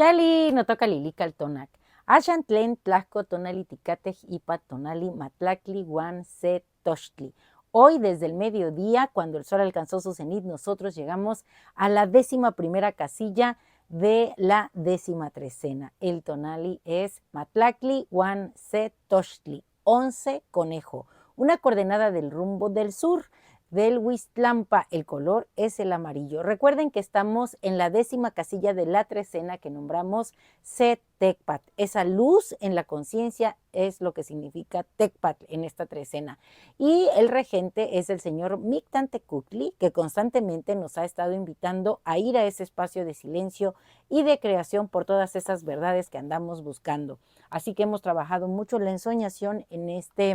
Yali, no toca lilica al tonac. Ashan tlen tlasco tonali ticatej ipa tonali matlacli guan se tochtli. Hoy, desde el mediodía, cuando el sol alcanzó su cenit, nosotros llegamos a la 11ª casilla de la 13ª. El tonali es matlacli guan se tochtli, 11 conejo, una coordenada del rumbo del sur. Del Huistlampa, el color es el amarillo. Recuerden que estamos en la 10ª casilla de la 13ª que nombramos Se Tecpat. Esa luz en la conciencia es lo que significa Tecpat en esta 13ª. Y el regente es el señor Mictantecutli, que constantemente nos ha estado invitando a ir a ese espacio de silencio y de creación por todas esas verdades que andamos buscando. Así que hemos trabajado mucho la ensoñación en esta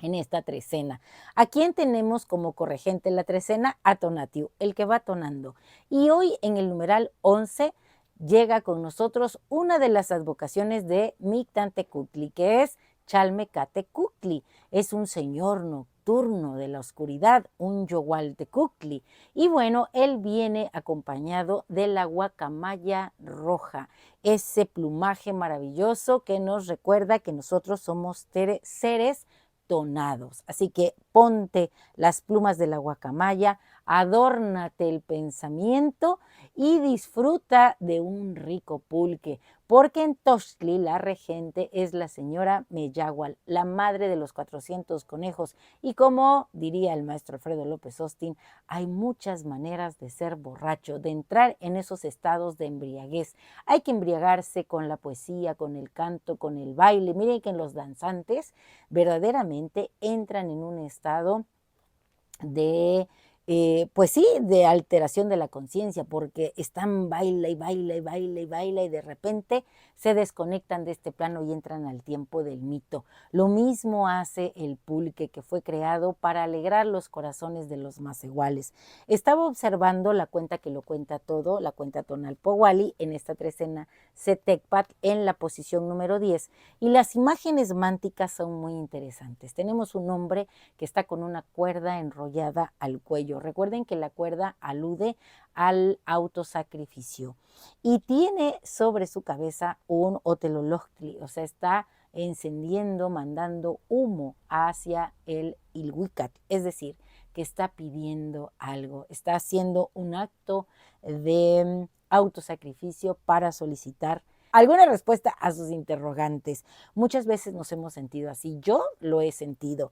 13ª. ¿A quién tenemos como corregente la 13ª? A Tonatiu, el que va tonando. Y hoy en el numeral 11 llega con nosotros una de las advocaciones de Mictantecutli, que es Chalmecatecutli. Es un señor nocturno de la oscuridad, un Yogualtecutli. Y bueno, él viene acompañado de la guacamaya roja, ese plumaje maravilloso que nos recuerda que nosotros somos seres tonados. Así que ponte las plumas de la guacamaya, adórnate el pensamiento y disfruta de un rico pulque, porque en Tochtli la regente es la señora Meyagual, la madre de los 400 conejos. Y como diría el maestro Alfredo López Austin, hay muchas maneras de ser borracho, de entrar en esos estados de embriaguez. Hay que embriagarse con la poesía, con el canto, con el baile. Miren que los danzantes verdaderamente entran en un estado de, pues sí, de alteración de la conciencia, porque están baila y baila y baila y baila y de repente se desconectan de este plano y entran al tiempo del mito. Lo mismo hace el pulque, que fue creado para alegrar los corazones de los más iguales. Estaba observando la cuenta que lo cuenta todo, la cuenta tonal Powali, en esta 13ª Setecpat, en la posición número 10, y las imágenes mánticas son muy interesantes. Tenemos un hombre que está con una cuerda enrollada al cuello. Recuerden que la cuerda alude al autosacrificio y tiene sobre su cabeza un oteloloctli, o sea, está encendiendo, mandando humo hacia el Ilhuicat, es decir, que está pidiendo algo, está haciendo un acto de autosacrificio para solicitar alguna respuesta a sus interrogantes. Muchas veces nos hemos sentido así, yo lo he sentido.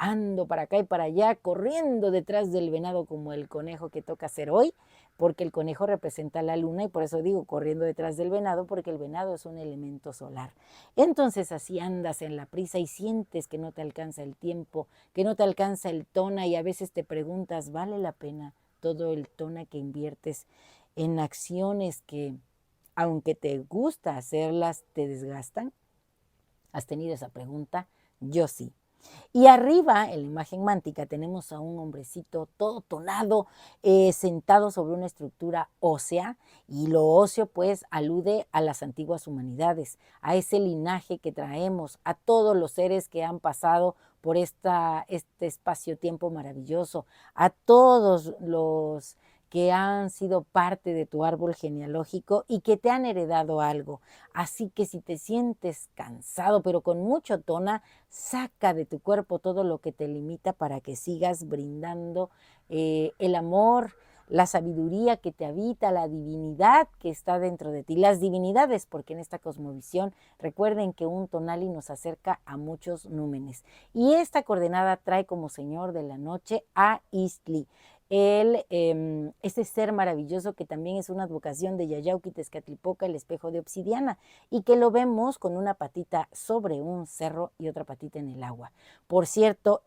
Ando para acá y para allá, corriendo detrás del venado como el conejo que toca hacer hoy, porque el conejo representa la luna y por eso digo corriendo detrás del venado, porque el venado es un elemento solar. Entonces así andas en la prisa y sientes que no te alcanza el tiempo, que no te alcanza el tona y a veces te preguntas, ¿vale la pena todo el tona que inviertes en acciones que, aunque te gusta hacerlas, te desgastan? ¿Has tenido esa pregunta? Yo sí. Y arriba, en la imagen mántica, tenemos a un hombrecito todo tonado, sentado sobre una estructura ósea, y lo óseo pues alude a las antiguas humanidades, a ese linaje que traemos, a todos los seres que han pasado por este espacio-tiempo maravilloso, a todos los que han sido parte de tu árbol genealógico y que te han heredado algo. Así que si te sientes cansado, pero con mucho tona, saca de tu cuerpo todo lo que te limita para que sigas brindando el amor, la sabiduría que te habita, la divinidad que está dentro de ti. Las divinidades, porque en esta cosmovisión recuerden que un tonali nos acerca a muchos númenes. Y esta coordenada trae como señor de la noche a Istli, ese ser maravilloso que también es una advocación de Yayauqui Tezcatlipoca, el espejo de obsidiana, y que lo vemos con una patita sobre un cerro y otra patita en el agua. Por cierto,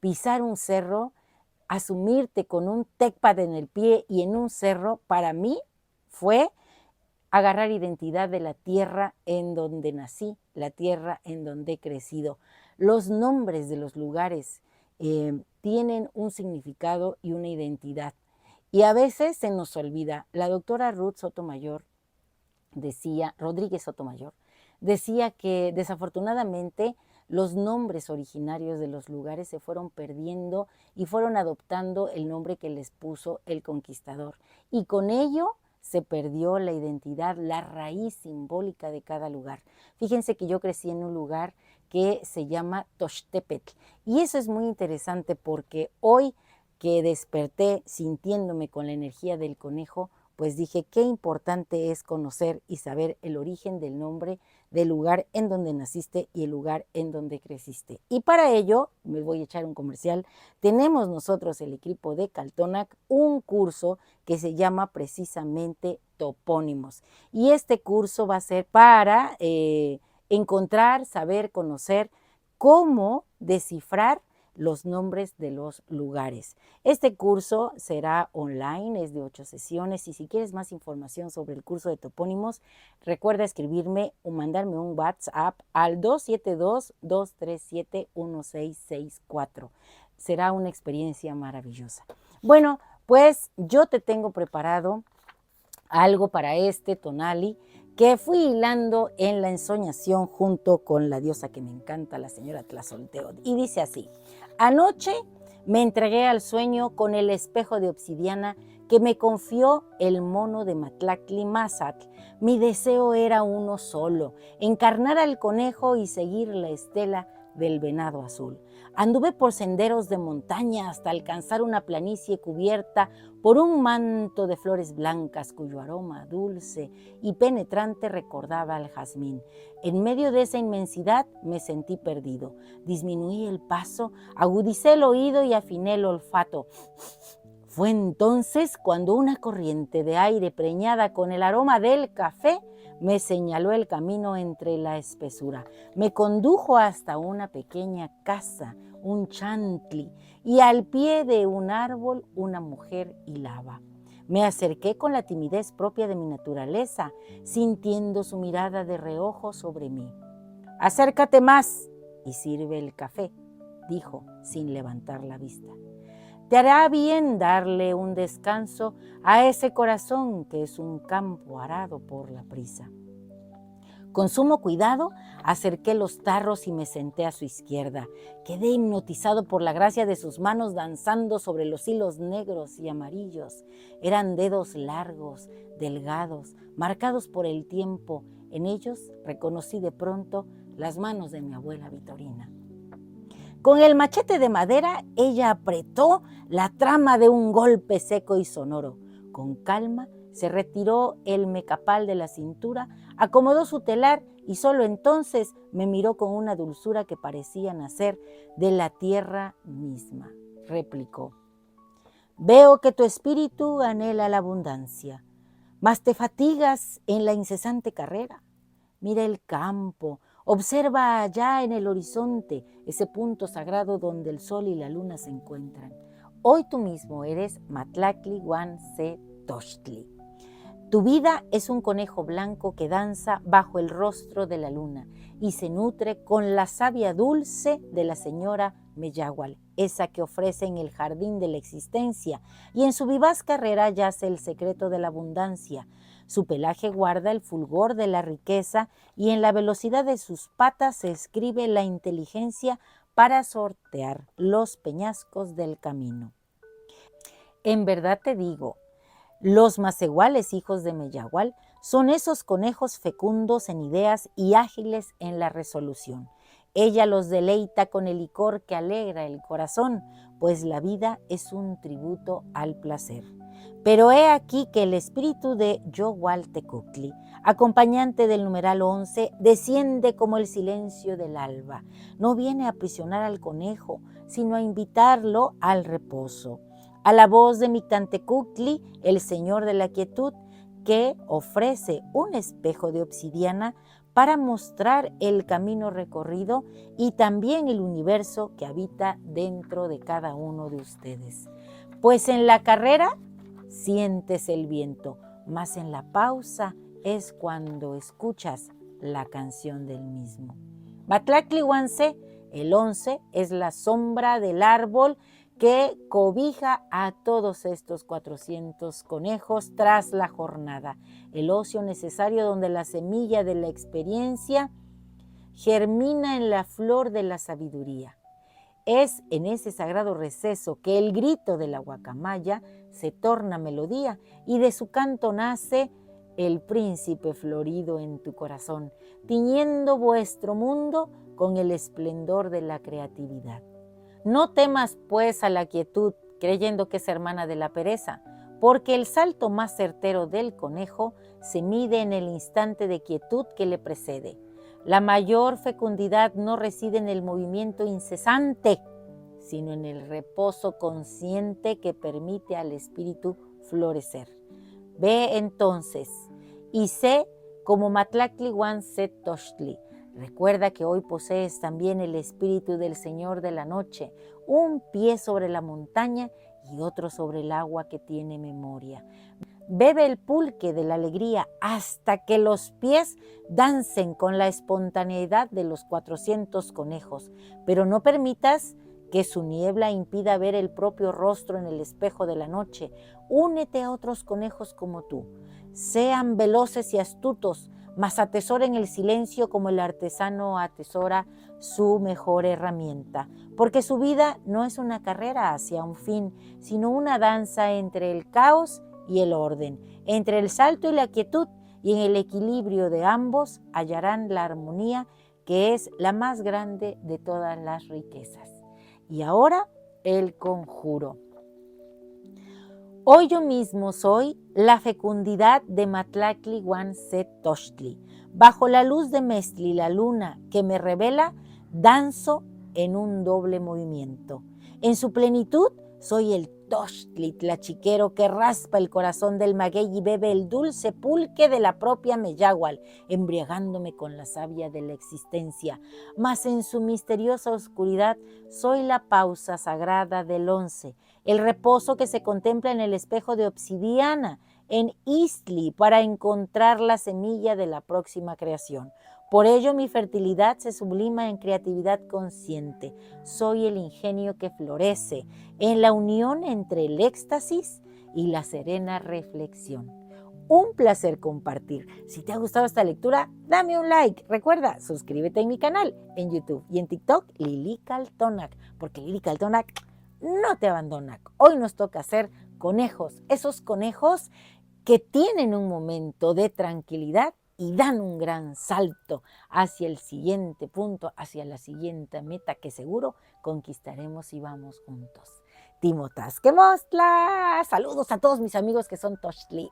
pisar un cerro, asumirte con un tecpad en el pie y en un cerro, para mí fue agarrar identidad de la tierra en donde nací, la tierra en donde he crecido. Los nombres de los lugares tienen un significado y una identidad. Y a veces se nos olvida. La doctora Ruth Sotomayor Rodríguez Sotomayor, decía que desafortunadamente los nombres originarios de los lugares se fueron perdiendo y fueron adoptando el nombre que les puso el conquistador. Y con ello se perdió la identidad, la raíz simbólica de cada lugar. Fíjense que yo crecí en un lugar que se llama Tochtepetl. Y eso es muy interesante porque hoy que desperté sintiéndome con la energía del conejo, pues dije qué importante es conocer y saber el origen del nombre del lugar en donde naciste y el lugar en donde creciste. Y para ello, me voy a echar un comercial, tenemos nosotros el equipo de Caltonac un curso que se llama precisamente Topónimos. Y este curso va a ser para encontrar, saber, conocer cómo descifrar los nombres de los lugares. Este curso será online, es de 8 sesiones y si quieres más información sobre el curso de topónimos, recuerda escribirme o mandarme un WhatsApp al 272-237-1664. Será una experiencia maravillosa. Bueno, pues yo te tengo preparado algo para este tonali que fui hilando en la ensoñación junto con la diosa que me encanta, la señora Tlazolteotl. Y dice así: anoche me entregué al sueño con el espejo de obsidiana que me confió el mono de Matlactli Mazatl. Mi deseo era uno solo, encarnar al conejo y seguir la estela del venado azul. Anduve por senderos de montaña hasta alcanzar una planicie cubierta por un manto de flores blancas cuyo aroma dulce y penetrante recordaba al jazmín. En medio de esa inmensidad me sentí perdido. Disminuí el paso, agudicé el oído y afiné el olfato. Fue entonces cuando una corriente de aire preñada con el aroma del café me señaló el camino entre la espesura. Me condujo hasta una pequeña casa, un chantli, y al pie de un árbol una mujer hilaba. Me acerqué con la timidez propia de mi naturaleza, sintiendo su mirada de reojo sobre mí. «Acércate más y sirve el café», dijo sin levantar la vista. «Te hará bien darle un descanso a ese corazón que es un campo arado por la prisa». Con sumo cuidado acerqué los tarros y me senté a su izquierda. Quedé hipnotizado por la gracia de sus manos danzando sobre los hilos negros y amarillos. Eran dedos largos, delgados, marcados por el tiempo. En ellos reconocí de pronto las manos de mi abuela Vitorina. Con el machete de madera, ella apretó la trama de un golpe seco y sonoro. Con calma, se retiró el mecapal de la cintura, acomodó su telar y solo entonces me miró con una dulzura que parecía nacer de la tierra misma. Replicó: «Veo que tu espíritu anhela la abundancia, mas te fatigas en la incesante carrera. Mira el campo, observa allá en el horizonte ese punto sagrado donde el sol y la luna se encuentran. Hoy tú mismo eres Matlactli Huantse-Tochtli. Tu vida es un conejo blanco que danza bajo el rostro de la luna y se nutre con la savia dulce de la señora Meyahual, esa que ofrece en el jardín de la existencia, y en su vivaz carrera yace el secreto de la abundancia. Su pelaje guarda el fulgor de la riqueza y en la velocidad de sus patas se escribe la inteligencia para sortear los peñascos del camino. En verdad te digo, los macehuales, hijos de Meyahual, son esos conejos fecundos en ideas y ágiles en la resolución. Ella los deleita con el licor que alegra el corazón, pues la vida es un tributo al placer. Pero he aquí que el espíritu de Yohualtecuhtli, acompañante del numeral 11, desciende como el silencio del alba. No viene a aprisionar al conejo, sino a invitarlo al reposo. A la voz de Mictantecuhtli, el señor de la quietud, que ofrece un espejo de obsidiana para mostrar el camino recorrido y también el universo que habita dentro de cada uno de ustedes. Pues en la carrera sientes el viento, mas en la pausa es cuando escuchas la canción del mismo. Matlactli Huantse, el 11, es la sombra del árbol que cobija a todos estos 400 conejos tras la jornada, el ocio necesario donde la semilla de la experiencia germina en la flor de la sabiduría. Es en ese sagrado receso que el grito de la guacamaya se torna melodía y de su canto nace el príncipe florido en tu corazón, tiñendo vuestro mundo con el esplendor de la creatividad. No temas pues a la quietud, creyendo que es hermana de la pereza, porque el salto más certero del conejo se mide en el instante de quietud que le precede. La mayor fecundidad no reside en el movimiento incesante, sino en el reposo consciente que permite al espíritu florecer. Ve entonces y sé como Matlactli Huan Set Tochtli. Recuerda que hoy posees también el espíritu del Señor de la noche, un pie sobre la montaña y otro sobre el agua que tiene memoria. Bebe el pulque de la alegría hasta que los pies dancen con la espontaneidad de los 400 conejos, pero no permitas que su niebla impida ver el propio rostro en el espejo de la noche. Únete a otros conejos como tú. Sean veloces y astutos, mas atesoren el silencio como el artesano atesora su mejor herramienta, porque su vida no es una carrera hacia un fin, sino una danza entre el caos y el orden, entre el salto y la quietud, y en el equilibrio de ambos hallarán la armonía que es la más grande de todas las riquezas. Y ahora el conjuro. Hoy yo mismo soy la fecundidad de Matlactli Huan Set Tochtli. Bajo la luz de Mestli, la luna que me revela, danzo en un doble movimiento. En su plenitud soy el Tochtli tlachiquero que raspa el corazón del maguey y bebe el dulce pulque de la propia Meyahual, embriagándome con la savia de la existencia. Mas en su misteriosa oscuridad soy la pausa sagrada del 11, el reposo que se contempla en el espejo de obsidiana, en Istli, para encontrar la semilla de la próxima creación. Por ello mi fertilidad se sublima en creatividad consciente. Soy el ingenio que florece en la unión entre el éxtasis y la serena reflexión. Un placer compartir. Si te ha gustado esta lectura, dame un like. Recuerda, suscríbete en mi canal en YouTube y en TikTok, Lili Caltonac, porque Lili Caltonac no te abandona. Hoy nos toca hacer conejos, esos conejos que tienen un momento de tranquilidad y dan un gran salto hacia el siguiente punto, hacia la siguiente meta que seguro conquistaremos si vamos juntos. Timotasque Mostla. Saludos a todos mis amigos que son Tochtli.